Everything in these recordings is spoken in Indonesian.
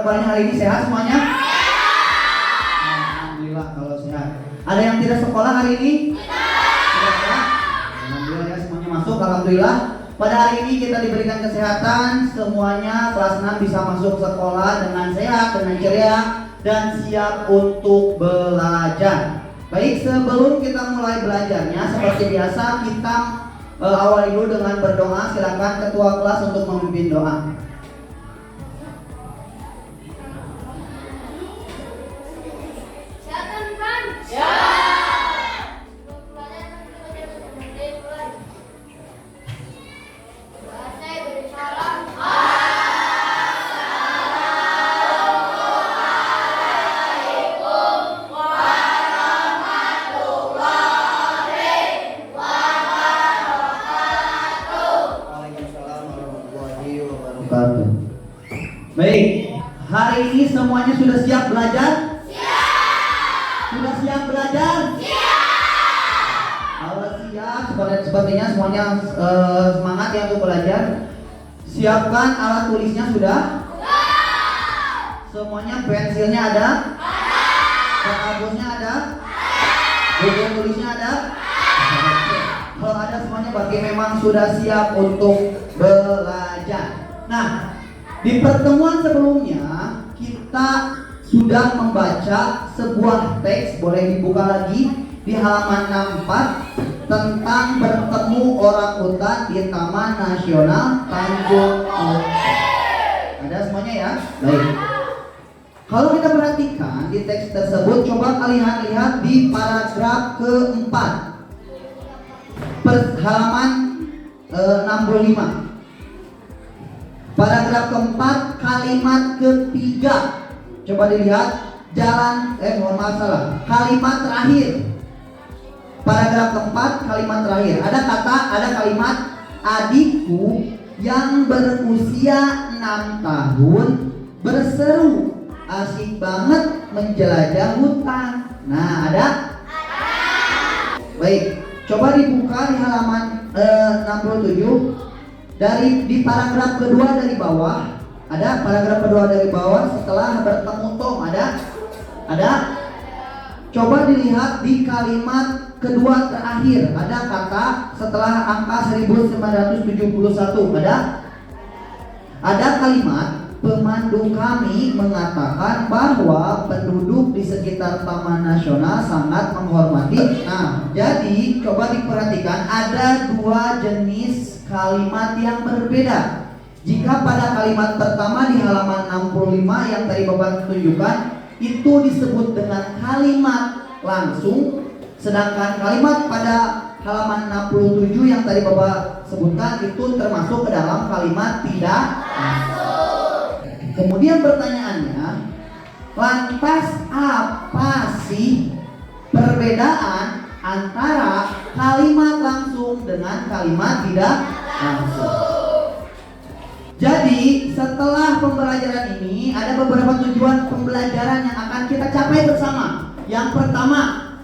kabarnya hari ini sehat semuanya? Alhamdulillah kalau sehat. Ada yang tidak sekolah hari ini? Tidak. Alhamdulillah ya, semuanya masuk. Alhamdulillah. Pada hari ini kita diberikan kesehatan, semuanya kelas 6 bisa masuk sekolah dengan sehat, dengan ceria, dan siap untuk belajar. Baik, sebelum kita mulai belajarnya, seperti biasa kita awali dulu dengan berdoa. Silakan ketua kelas untuk memimpin doa. Baik, hari ini semuanya sudah siap belajar? Siap! Sudah siap belajar? Siap! Kalau siap, sepertinya semuanya semangat ya untuk belajar. Siapkan alat tulisnya sudah? Semuanya pensilnya ada? Kartusnya ada? Buku tulisnya ada? Kalau ada semuanya berarti memang sudah siap untuk belajar. Nah, di pertemuan sebelumnya kita sudah membaca sebuah teks, boleh dibuka lagi di halaman 64 tentang bertemu orangutan di Taman Nasional Tanjung Oce. Ada semuanya ya? Baik. Kalau kita perhatikan di teks tersebut, coba kalian lihat di paragraf keempat, halaman 65. Paragraf keempat, kalimat ketiga. Coba dilihat kalimat terakhir. Paragraf keempat, kalimat terakhir. Ada kalimat adikku yang berusia 6 tahun berseru, asik banget menjelajah hutan. Nah, ada? Baik, coba dibuka di halaman 67. Di paragraf kedua dari bawah, ada paragraf kedua dari bawah setelah bertemu Tom, ada. Coba dilihat di kalimat kedua terakhir, ada kata setelah angka 1971, ada kalimat pemandu kami mengatakan bahwa penduduk di sekitar Taman Nasional sangat menghormati. Nah, jadi coba diperhatikan ada dua jenis kalimat yang berbeda. Jika pada kalimat pertama di halaman 65 yang tadi Bapak tunjukkan itu disebut dengan kalimat langsung, sedangkan kalimat pada halaman 67 yang tadi Bapak sebutkan itu termasuk ke dalam kalimat tidak langsung. Kemudian pertanyaannya, lantas apa sih perbedaan antara kalimat langsung dengan kalimat tidak langsung? Jadi setelah pembelajaran ini ada beberapa tujuan pembelajaran yang akan kita capai bersama. Yang pertama,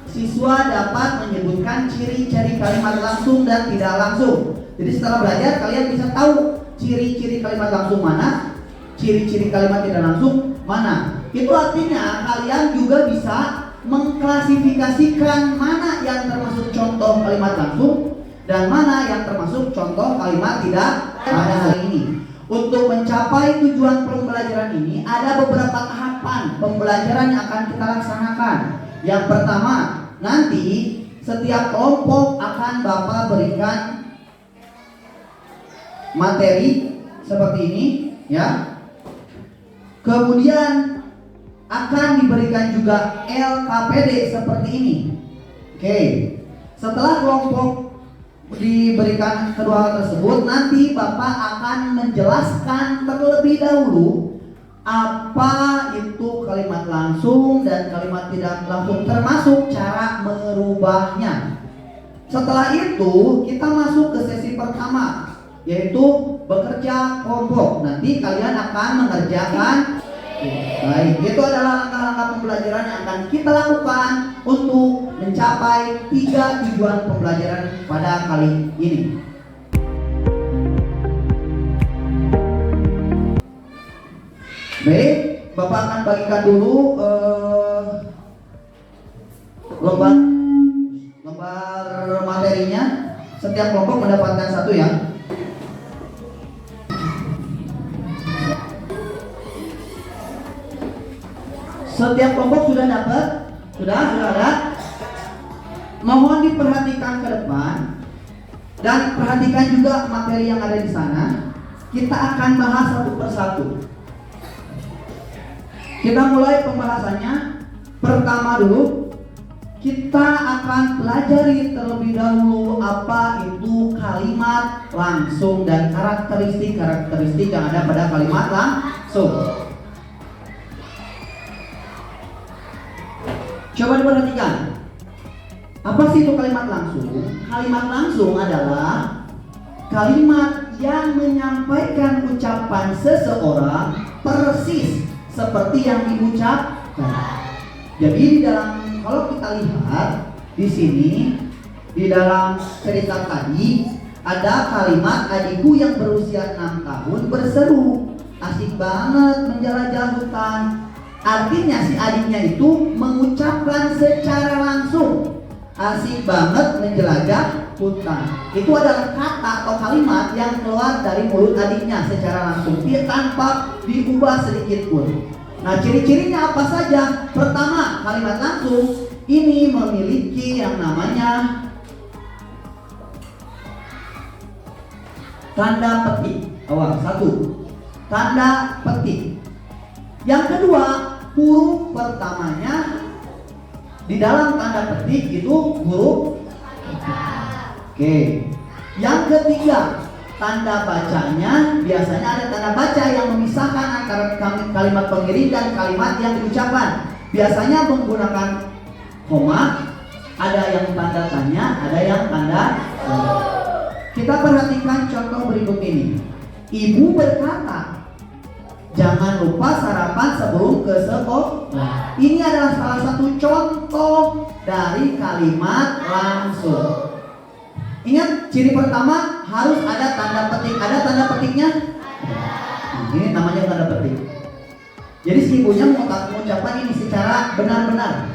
siswa dapat menyebutkan ciri-ciri kalimat langsung dan tidak langsung. Jadi setelah belajar kalian bisa tahu ciri-ciri kalimat langsung mana, ciri-ciri kalimat tidak langsung mana. Itu artinya kalian juga bisa mengklasifikasikan mana yang termasuk contoh kalimat langsung dan mana yang termasuk contoh kalimat tidak pada hari ini. Untuk mencapai tujuan pembelajaran ini ada beberapa tahapan pembelajaran yang akan kita laksanakan. Yang pertama, nanti setiap kelompok akan Bapak berikan materi seperti ini ya. Kemudian akan diberikan juga LKPD seperti ini. Oke. Setelah kelompok diberikan kedua hal tersebut, nanti Bapak akan menjelaskan terlebih dahulu apa itu kalimat langsung dan kalimat tidak langsung, termasuk cara merubahnya. Setelah itu kita masuk ke sesi pertama, yaitu bekerja kelompok. Nanti kalian akan mengerjakan. Baik, itu adalah langkah-langkah pembelajaran yang akan kita lakukan untuk mencapai 3 tujuan pembelajaran pada kali ini. Baik, Bapak akan bagikan dulu lembar materinya. Setiap kelompok mendapatkan satu ya. Setiap kelompok sudah dapat? Sudah ada? Mohon diperhatikan ke depan dan perhatikan juga materi yang ada di sana. Kita akan bahas satu persatu. Kita mulai pembahasannya. Pertama dulu, kita akan pelajari terlebih dahulu apa itu kalimat langsung dan karakteristik yang ada pada kalimat langsung. Coba diperhatikan. Apa sih itu kalimat langsung? Kalimat langsung adalah kalimat yang menyampaikan ucapan seseorang persis seperti yang diucapkan. Jadi di dalam, kalau kita lihat di sini di dalam cerita tadi ada kalimat adikku yang berusia 6 tahun berseru, asik banget menjelajah hutan. Artinya si adiknya itu mengucapkan secara langsung, asik banget menjelajah hutan. Itu adalah kata atau kalimat yang keluar dari mulut adiknya secara langsung, dia tanpa diubah sedikit pun. Nah, ciri-cirinya apa saja? Pertama, kalimat langsung ini memiliki yang namanya tanda petik. Awal, satu, tanda petik. Yang kedua, huruf pertamanya di dalam tanda petik itu huruf. Oke. Yang ketiga, tanda bacanya biasanya ada tanda baca yang memisahkan antara kalimat pengiring dan kalimat yang diucapkan. Biasanya menggunakan koma, ada yang tanda tanya, ada yang tanda. Kita perhatikan contoh berikut ini. Ibu berkata, jangan lupa sarapan sebelum ke sekolah. Ini adalah salah satu contoh dari kalimat langsung. Ingat, ciri pertama harus ada tanda petik. Ada tanda petiknya? Ini namanya tanda petik. Jadi si ibunya mengucapkan ini secara benar-benar.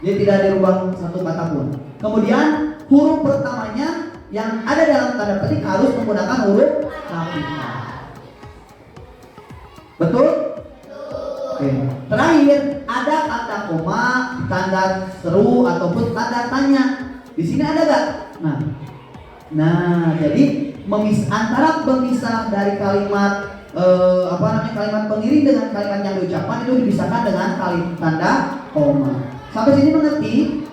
Dia tidak dirubah satu kata pun. Kemudian huruf pertamanya yang ada dalam tanda petik harus menggunakan huruf kapital. Betul? Oke. Terakhir ada tanda koma, tanda seru ataupun tanda tanya. Di sini ada gak? Nah, jadi antara pemisah dari kalimat kalimat pengiring dengan kalimat yang diucapkan itu dipisahkan dengan kalimat tanda koma. Sampai sini mengerti?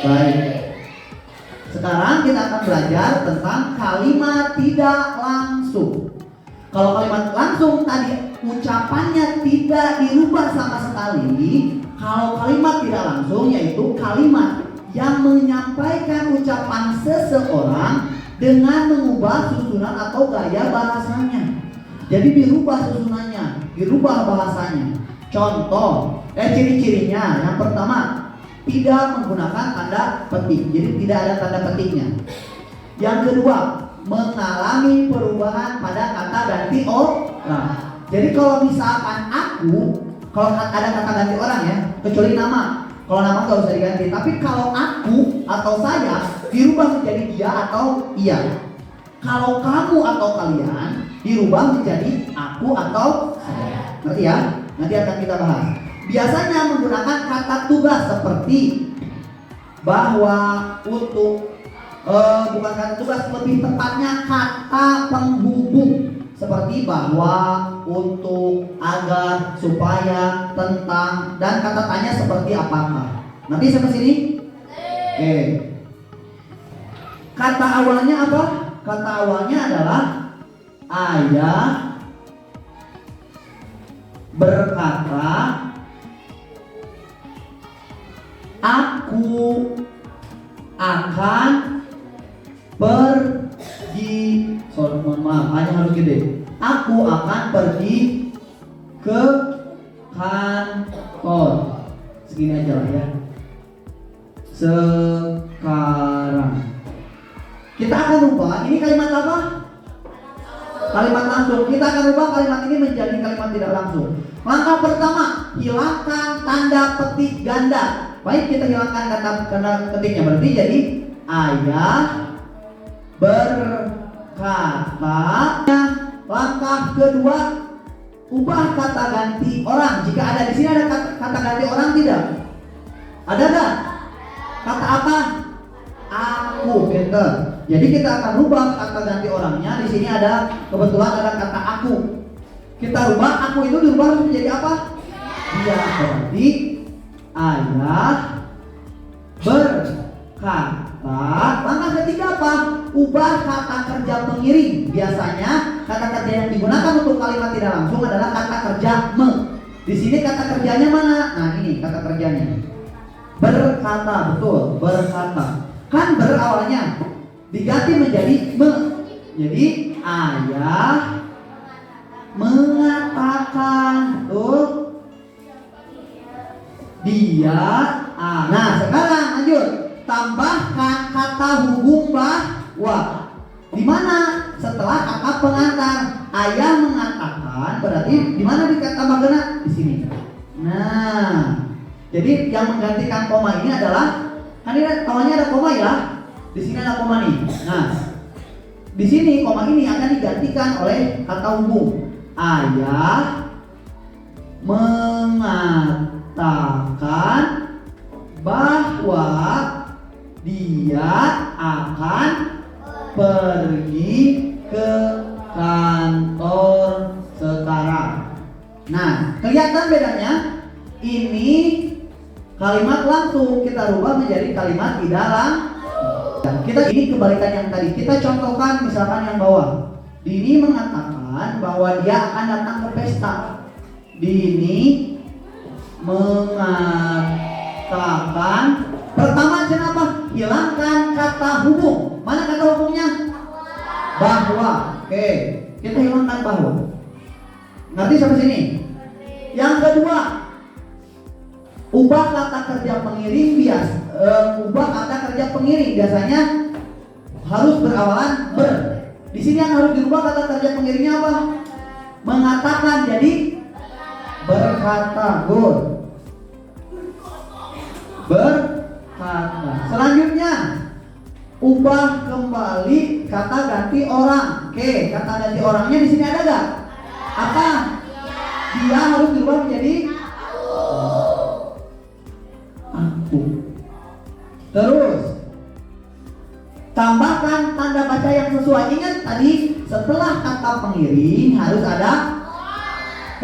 Baik. Sekarang kita akan belajar tentang kalimat tidak langsung. Kalau kalimat langsung tadi ucapannya tidak dirubah sama sekali. Kalau kalimat tidak langsung yaitu kalimat yang menyampaikan ucapan seseorang dengan mengubah susunan atau gaya bahasanya. Jadi dirubah susunannya, dirubah bahasanya. Contoh, ciri-cirinya yang pertama, tidak menggunakan tanda petik. Jadi tidak ada tanda petiknya. Yang kedua, mengalami perubahan pada kata ganti orang. Jadi kalau misalkan aku, kalau ada kata ganti orang ya, kecuali nama. Kalau nama nggak usah diganti. Tapi kalau aku atau saya dirubah menjadi dia atau iya. Kalau kamu atau kalian dirubah menjadi aku atau saya. Ngerti ya? Nanti akan kita bahas. Biasanya menggunakan kata tugas seperti bahwa, untuk, bukan kata tugas, lebih tepatnya kata penghubung seperti bahwa, untuk, agar, supaya, tentang, dan kata tanya seperti apakah. Nanti sampai sini? Oke. Kata awalnya apa? Kata awalnya adalah ayah berkata, aku akan pergi. Mohon maaf, hanya harus gede. Aku akan pergi ke kantor. Segini aja lah ya. Sekarang kita akan lupa ini kalimat apa? kalimat langsung. Kita akan ubah kalimat ini menjadi kalimat tidak langsung. Langkah pertama, hilangkan tanda petik ganda. Baik, kita hilangkan kata ketiknya, berarti jadi ayah berkata. Langkah kedua, ubah kata ganti orang. Jika ada di sini ada kata ganti orang tidak? Ada nggak? Kata apa? Aku, pinter. Jadi kita akan ubah kata ganti orangnya. Di sini ada kebetulan ada kata aku. Kita ubah aku itu dirubah menjadi apa? Dia. Berarti ayah berkata. Langkah ketiga apa? Ubah kata kerja pengiring. Biasanya kata kerja yang digunakan untuk kalimat tidak langsung adalah kata kerja me. Di sini kata kerjanya mana? Nah, ini kata kerjanya. Berkata, betul, berkata. Kan awalnya diganti menjadi me. Jadi ayah mengatakan, tuh, dia. Nah, sekarang lanjut. Tambahkan kata hubung bahwa. Di mana? Setelah kata pengantar. Ayah mengatakan, berarti di mana ditambahkan? Di sini. Nah, jadi yang menggantikan koma ini adalah, kan ini awalnya ada koma ya. Di sini ada koma nih. Nah, di sini koma ini akan digantikan oleh kata hubung. Ayah mengatakan bahwa dia akan pergi ke kantor sekarang. Nah, kelihatan bedanya? Ini kalimat langsung kita rubah menjadi kalimat tidak langsung. Kita ini kebalikan yang tadi. Kita contohkan misalkan yang bawah. Dini mengatakan bahwa dia akan datang ke pesta. Dini mengatakan. Pertama kenapa? Hilangkan kata hubung. Mana kata hubungnya? Bahwa. Oke, kita hilangkan bahwa. Ngerti sampai sini? Yang kedua, ubah kata kerja pengiring ubah kata kerja pengiring biasanya harus berawalan ber. Di sini yang harus dirubah kata kerja pengiringnya apa? Mengatakan, jadi berkata. Good. Berkata. Selanjutnya, ubah kembali kata ganti orang. Oke, kata ganti orangnya di sini ada nggak? Apa? Dia harus dirubah menjadi aku. Terus tambahkan tanda baca yang sesuai. Ingat tadi setelah kata pengiring harus ada.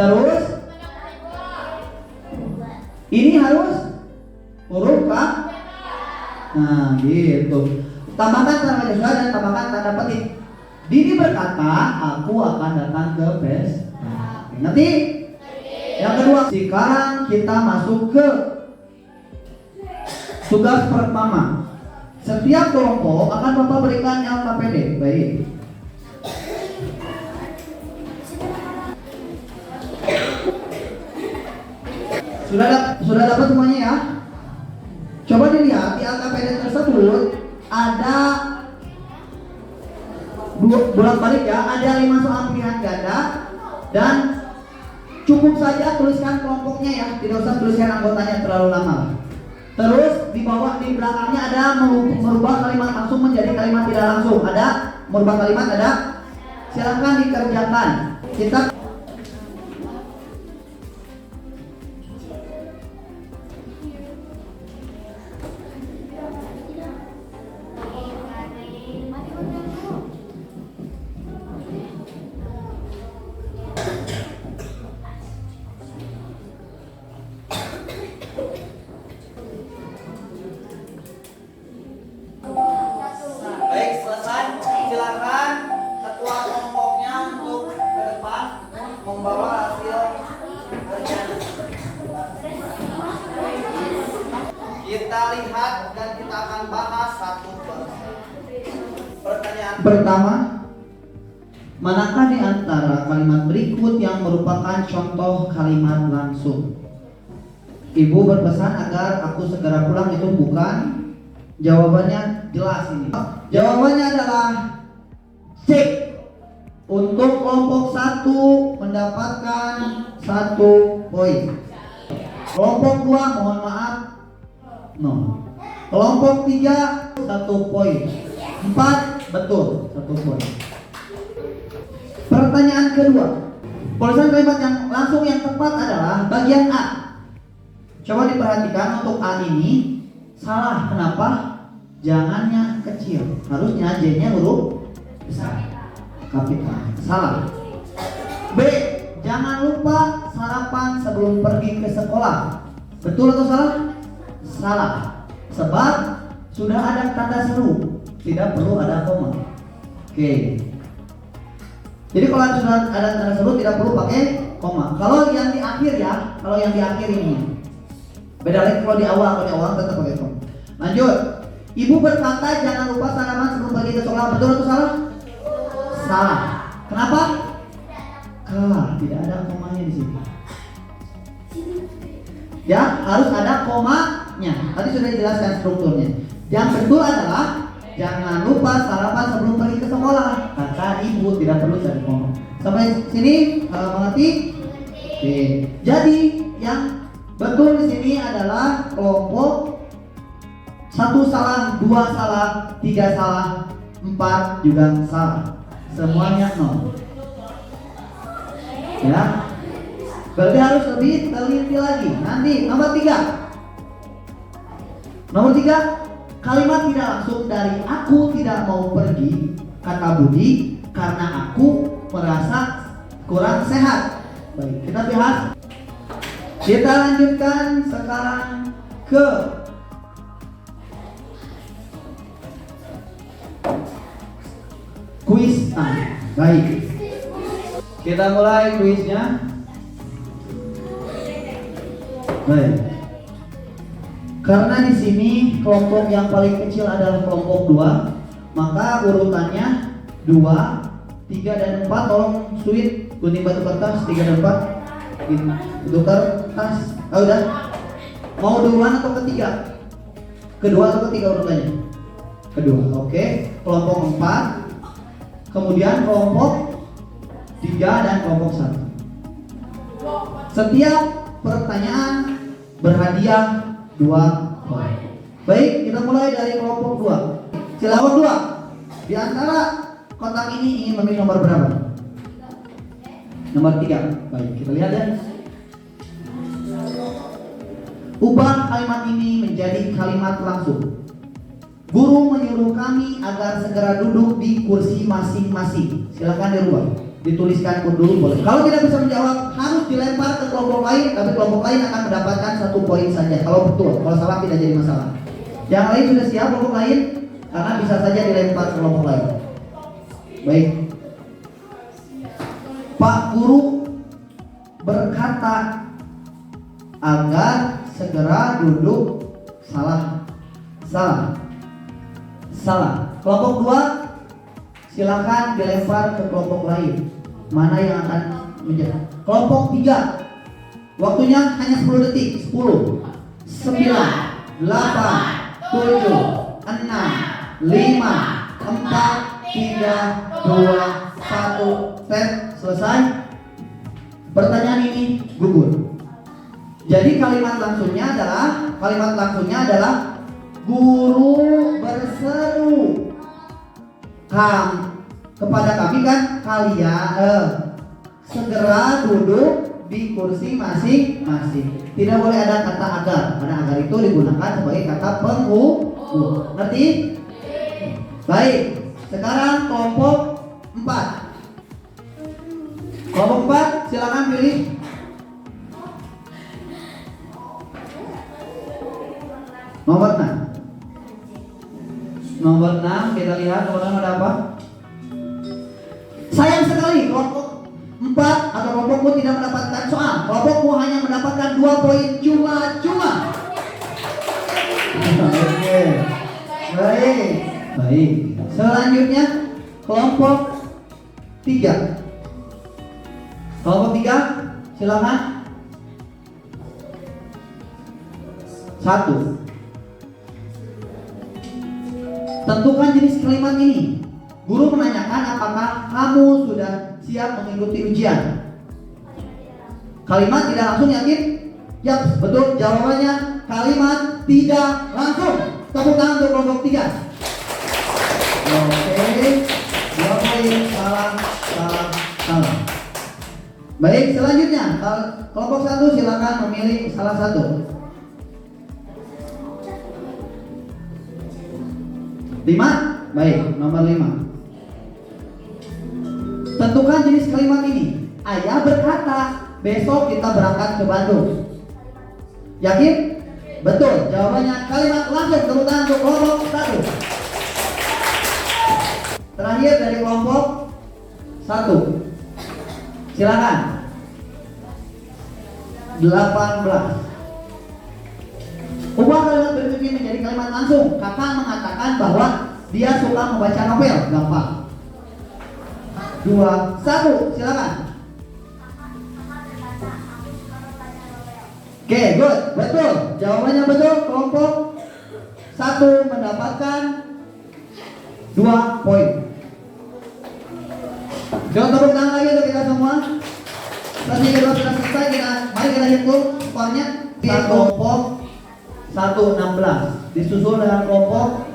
Terus ini harus huruf K. Nah, gitu. Tambahkan tanda baca sesuai dan tambahkan tanda petik. Dini berkata, aku akan datang ke pesta. Ngerti? Yang kedua, sekarang kita masuk ke tugas pertama. Setiap kelompok akan Bapak berikan LKPD. Baik. Sudah dapat semuanya ya? Coba dilihat di LKPD tersebut ada bolak-balik ya, ada 5 soal pilihan ganda dan cukup saja tuliskan kelompoknya ya, tidak usah tuliskan anggotanya terlalu lama. Terus di bawah di belakangnya ada merubah kalimat langsung menjadi kalimat tidak langsung. Ada merubah kalimat, ada. Silakan dikerjakan. Kita lihat dan kita akan bahas satu persatu. Pertanyaan pertama, manakah di antara kalimat berikut yang merupakan contoh kalimat langsung? Ibu berpesan agar aku segera pulang, itu bukan. Jawabannya jelas ini. Jawabannya adalah C untuk Untuk kelompok 1 mendapatkan 1 poin. Kelompok 2 mohon maaf 0. Kelompok 3 1 poin. 4 betul 1 poin. Pertanyaan kedua. Tulisan kalimat yang langsung yang tepat adalah bagian A. Coba diperhatikan untuk A ini salah. Kenapa? Jangannya kecil. Harusnya J-nya huruf besar. Kapital. Salah. B. Jangan lupa sarapan sebelum pergi ke sekolah. Betul atau salah? Salah. Sebab sudah ada tanda seru. Tidak perlu ada koma. Oke. Jadi kalau sudah ada tanda seru tidak perlu pakai koma. Kalau yang di akhir ya, kalau yang di akhir ini. Beda lagi kalau di awal tetap pakai koma. Lanjut. Ibu berkata jangan lupa sarapan sebelum pergi ke sekolah. Betul atau salah? Salah. Kenapa? Tidak ada komanya di sini. Ya, harus ada komanya. Tadi sudah dijelaskan strukturnya. Yang betul adalah jangan lupa sarapan sebelum pergi ke sekolah. Kata ibu, tidak perlu cari koma. Sampai sini mengerti? Oke. Jadi yang betul di sini adalah kelompok 1 salah, 2 salah, 3 salah, 4 juga salah. Semuanya 0. Ya. Berarti harus lebih teliti lagi. Nanti nomor 3. Nomor 3, kalimat tidak langsung dari aku tidak mau pergi, kata Budi, karena aku merasa kurang sehat. Baik, kita bahas. Kita lanjutkan sekarang ke kuis. Baik. Kita mulai kuisnya. Baik. Karena di sini kelompok yang paling kecil adalah kelompok 2, maka urutannya 2, 3 dan 4 tolong suit gunting batu kertas 3 dan 4 tukar tas. Udah. Mau duluan atau ketiga? Kedua atau ketiga urutannya? Kedua. Oke. Kelompok 4, kemudian kelompok 3 dan kelompok 1. Setiap pertanyaan berhadiah 2 poin. Baik, kita mulai dari kelompok 2. Silakan 2. Di antara kotak ini ingin memilih nomor berapa? Nomor 3. Baik, kita lihat ya. Ubah kalimat ini menjadi kalimat langsung. Guru menyuruh kami agar segera duduk di kursi masing-masing. Silakan dirubah. Dituliskan dulu boleh. Kalau tidak bisa menjawab harus dilempar ke kelompok lain, tapi kelompok lain akan mendapatkan 1 poin saja. Kalau betul, kalau salah tidak jadi masalah. Yang lain sudah siap kelompok lain, karena bisa saja dilempar ke kelompok lain. Baik. Pak Guru berkata agar segera duduk. Salah. Kelompok 2 silakan dilempar ke kelompok lain. Mana yang akan menjawab? Kelompok 3. Waktunya hanya 10 detik. 10, 9, 8, 7, 6, 5, 4, 3, 2, 1. Selesai. Pertanyaan ini gugur. Jadi kalimat langsungnya adalah guru berseru kepada kami kan kalian segera duduk di kursi masing-masing. Tidak boleh ada kata agar. Karena agar itu digunakan sebagai kata penghubung. Ngerti? Baik. Sekarang kelompok 4. Kelompok 4 silakan pilih. Nomor 6. Nomor 6 kita lihat nomor 6 ada apa? Sayang sekali kelompok 4 atau kelompokmu tidak mendapatkan soal. Kelompokmu hanya mendapatkan 2 poin cuma-cuma. Oke. Baik. Selanjutnya kelompok 3. Kelompok 3 silakan. 1. Tentukan jenis kalimat ini. Guru menanyakan apakah kamu sudah siap mengikuti ujian. Kalimat tidak langsung, yakin? Ya, betul. Jawabannya kalimat tidak langsung. Tepuk tangan untuk kelompok 3. Oke. 2 poin. Salah. Baik, selanjutnya kelompok 1 silakan memilih salah satu. 5. Baik, nomor 5. Tentukan jenis kalimat ini. Ayah berkata, besok kita berangkat ke Bandung. Yakin? Betul. Jawabannya kalimat langsung. Tepuk tangan untuk kelompok 1. Terakhir dari kelompok 1. Silakan. 18. Ubah kalimat berikut ini menjadi kalimat langsung. Kakak mengatakan bahwa dia suka membaca novel. Gampang. 2, 1, silakan. Oke, good, betul. Jawabannya betul. Kelompok 1 mendapatkan 2 poin. Coba tepuk tangan lagi untuk kita semua. Sesi kedua sudah selesai. Mari kita hitung skornya. Kelompok 1 16 disusul dengan kelompok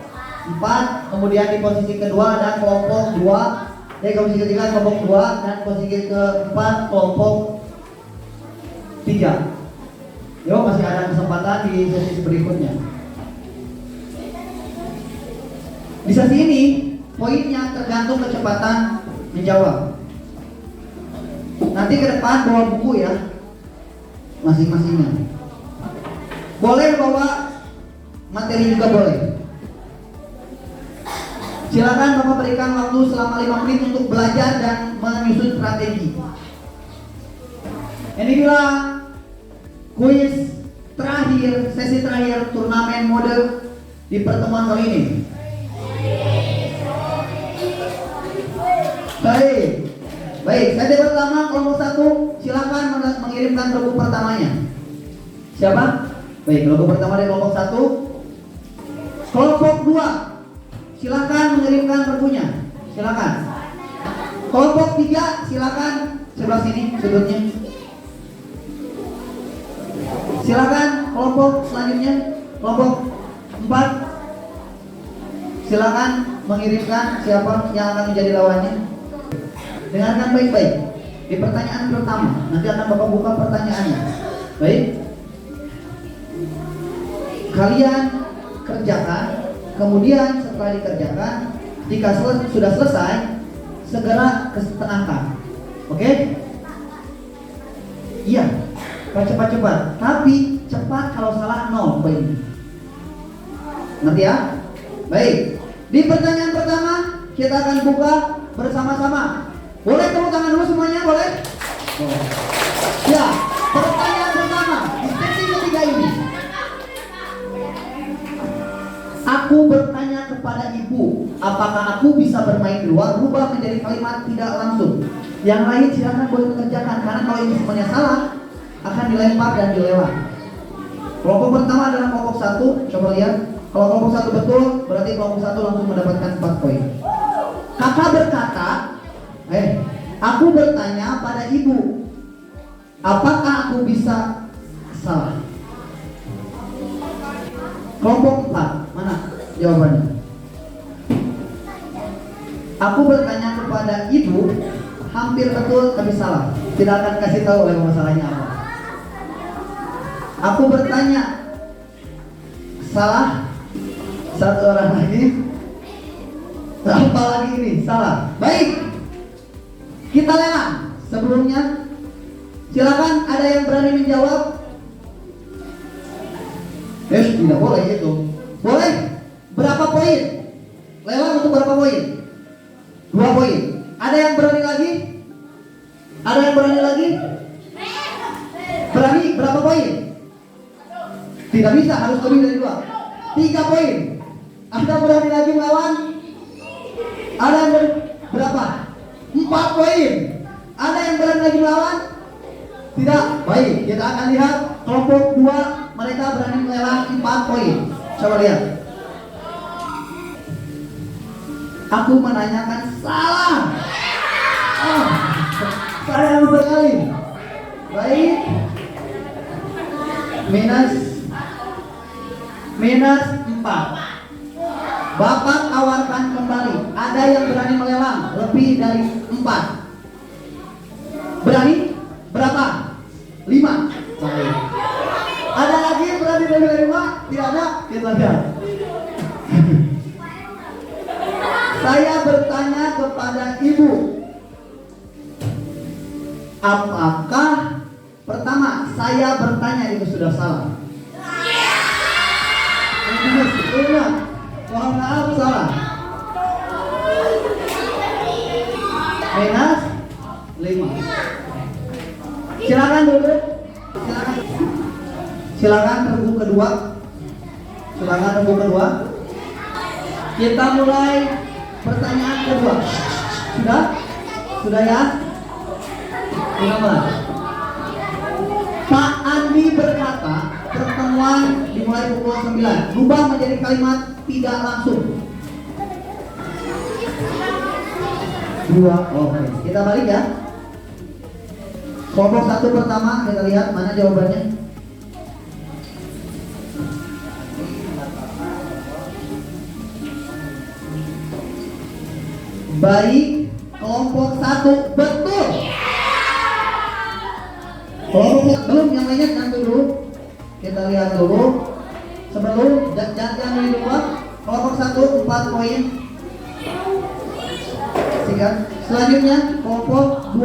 4, kemudian di posisi kedua ada kelompok 2. Posisi ketiga kelompok 2 dan posisi keempat kelompok 3. Yo, masih ada kesempatan di sesi berikutnya. Di sesi ini poinnya tergantung kecepatan menjawab. Nanti ke depan bawa buku ya, masing-masingnya. Boleh bawa materi juga boleh. Silakan Bapak berikan waktu selama 5 menit untuk belajar dan menyusun strategi. Ini dia kuis terakhir, sesi terakhir turnamen mode di pertemuan kali ini. Baik, sesi pertama kelompok 1 silakan mengirimkan logo pertamanya. Siapa? Baik, logo pertama dari kelompok 1. Kelompok 2 silakan mengirimkan regunya. Silakan. Kelompok 3 silakan sebelah sini sudutnya. Silakan kelompok selanjutnya. Kelompok 4 silakan mengirimkan siapa yang akan menjadi lawannya. Dengarkan baik-baik. Di pertanyaan pertama nanti akan Bapak buka pertanyaannya. Baik. Kalian kerjakan. Kemudian setelah dikerjakan, jika sudah selesai, segera ketengahkan. Oke? Iya, cepat. Tapi cepat, kalau salah 0 poin. Ngerti ya? Baik. Di pertanyaan pertama kita akan buka bersama-sama. Boleh tepuk tangan dulu semuanya, boleh? Oh. Ya, pertanyaan pertama di sesi ketiga ini. Aku bertanya kepada ibu, apakah aku bisa bermain di luar? Rubah menjadi kalimat tidak langsung. Yang lain silakan boleh mengerjakan, karena kalau ini semuanya salah akan dilempar dan dilewat. Kelompok pertama adalah kelompok 1. Coba lihat. Kalau kelompok 1 betul, berarti kelompok 1 langsung mendapatkan 4 poin. Kakak berkata, aku bertanya pada ibu, apakah aku bisa salah? Kelompok 4, mana jawabannya? Aku bertanya kepada ibu, hampir betul tapi salah. Tidak akan kasih tahu oleh masalahnya apa. Aku bertanya, salah. Satu orang lagi. Apa lagi ini? Salah. Baik. Kita lelang. Sebelumnya, silakan ada yang berani menjawab. Tidak boleh itu. Boleh? Berapa poin? Lelang untuk berapa poin? 2 poin. Ada yang berani lagi? Ada yang berani lagi? Berani? Berapa poin? Tidak bisa, harus lebih dari 2. 3 poin. Ada berani lagi melawan? Ada yang berapa? 4 poin. Ada yang berani lagi melawan? Tidak. Baik, kita akan lihat kelompok 2. Mereka berani melelang 4 poin. Coba lihat. Aku menanyakan salah. Oh, sayang sekali. Baik. Minus 4. Bapak tawarkan kembali. Ada yang berani melelang lebih dari 4? Berani? Berapa? 5. Baik. Ada lagi yang berani lebih dari 5? Tidak ada? Kita lihat. Saya bertanya kepada ibu, apakah pertama saya bertanya itu sudah salah? Mohon maaf salah. Minus 5. Silakan dulu. Silakan regu kedua. Silakan regu kedua. Kita mulai pertanyaan kedua. Sudah? Sudah ya? Nomor. Pak Andi berkata, pertemuan dimulai pukul 9. Rubah menjadi kalimat tidak langsung. 2. Oke. Kita balik ya. Kelompok 1 pertama, kita lihat mana jawabannya. Baik, kelompok 1 betul. Kelompok belum, yang lainnya nanti dulu. Kita lihat dulu. Sebelum jangan dulu. Kelompok 1 4 poin. Sikat. Selanjutnya kelompok 2.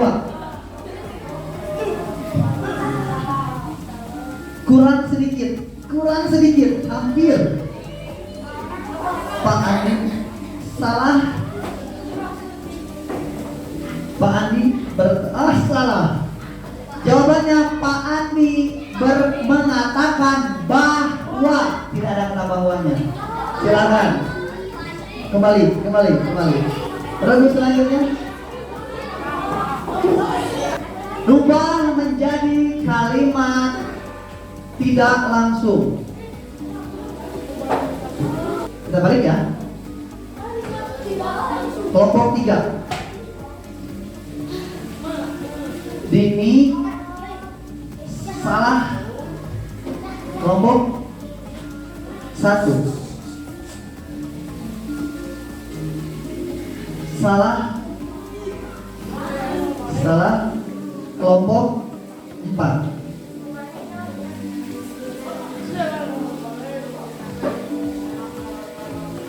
Kurang sedikit, hampir. Pak Andi salah. Pak Andi salah. Jawabannya Pak Andi mengatakan bahwa tidak ada kata bahwanya. Silakan. Kembali. Regu selanjutnya. Rubah menjadi kalimat tidak langsung. Kita balik ya. Kelompok 3. Dini salah. Kelompok 1 salah. Kelompok 4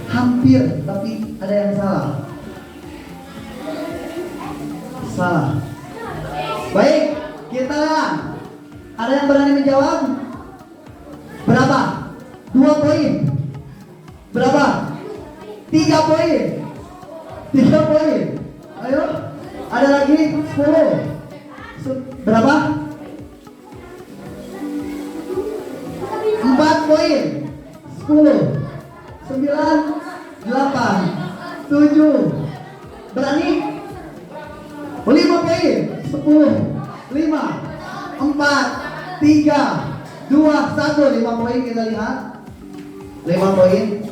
hampir, tapi ada yang salah. Baik, kita lihat. Ada yang berani menjawab? Berapa? 2 poin. Berapa? 3 poin. 3 poin. Ayo. Ada lagi 10. Berapa? 4 poin. 10 9 8 7. Berani? 5 poin. 10 5 4 3 2 1. 5 poin kita lihat. 5 poin.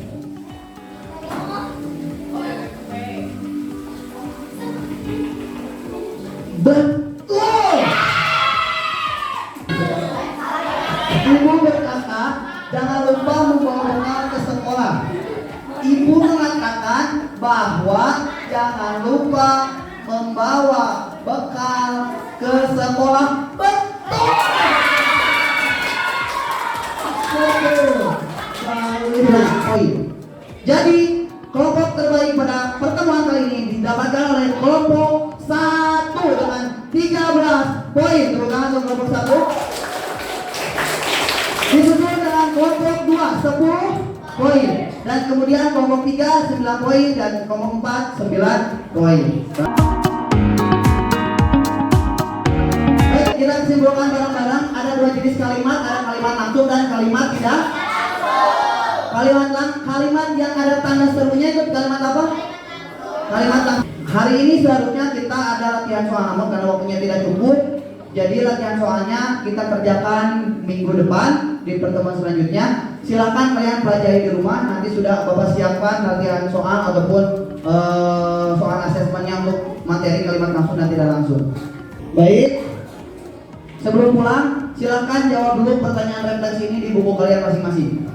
Betul. Ibu berkata, jangan lupa membawa bekal ke sekolah. Ibu mengatakan bahwa jangan lupa membawa bekal ke sekolah. Betul. Jadi kelompok terbaik pada pertemuan kali ini didapatkan oleh kelompok 1 dengan 13 poin. Tepuk tangan untuk kelompok 1. Disusul dengan kelompok 2 10 poin. Dan kemudian kelompok 3 9 poin dan kelompok 4 9 poin. Baik, kita simpulkan bareng-bareng. Ada 2 jenis kalimat, ada kalimat langsung dan kalimat tidak. Kalimat yang ada tanda serunya itu kalimat apa? Kalimat langsung. Hari ini seharusnya kita ada latihan soal, namun karena waktunya tidak cukup, jadi latihan soalnya kita kerjakan minggu depan di pertemuan selanjutnya. Silakan kalian pelajari di rumah. Nanti sudah Bapak siapkan latihan soal ataupun soal asesmennya untuk materi kalimat langsung dan tidak langsung. Baik, sebelum pulang silakan jawab dulu pertanyaan refleksi ini di buku kalian masing-masing.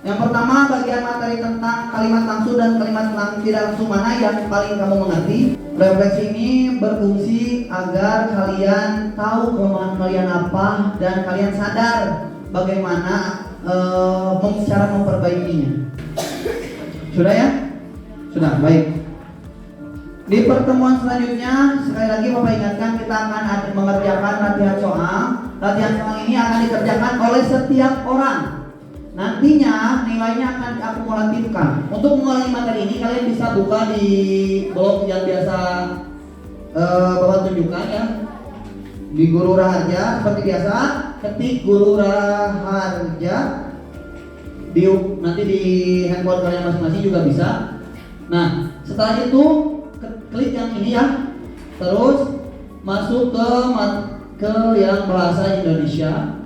Yang pertama, bagian materi tentang kalimat langsung dan kalimat tidak langsung mana yang paling kamu mengerti. Refleksi ini berfungsi agar kalian tahu kelemahan kalian apa dan kalian sadar bagaimana cara memperbaikinya. Sudah ya? Sudah, baik. Di pertemuan selanjutnya, sekali lagi Bapak ingatkan kita akan mengerjakan latihan soal. Latihan soal ini akan dikerjakan oleh setiap orang. Nantinya nilainya akan diakumulatifkan. Untuk mengulangi materi ini kalian bisa buka di blog yang biasa Bapak tunjukkan ya. Di Guru Raharja seperti biasa, ketik Guru Raharja. Nanti di handphone kalian masing-masing juga bisa. Nah, setelah itu klik yang ini ya. Terus masuk ke yang bahasa Indonesia.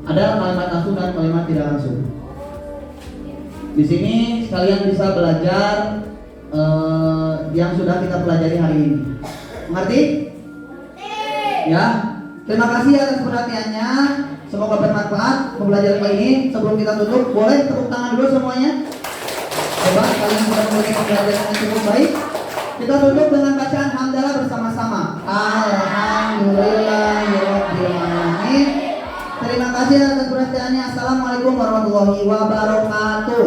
Ada kalimat langsung dan kalimat tidak langsung. Di sini kalian bisa belajar yang sudah kita pelajari hari ini. Mengerti? Ya. Terima kasih atas perhatiannya. Semoga bermanfaat pembelajaran kali ini. Sebelum kita tutup, boleh tepuk tangan dulu semuanya. Hebat, kalian sudah memberikan pembelajaran yang cukup baik. Kita tutup dengan bacaan hamdalah bersama-sama. Alhamdulillahirobbilalamin. Terima kasih atas perhatiannya. Assalamualaikum warahmatullahi wabarakatuh.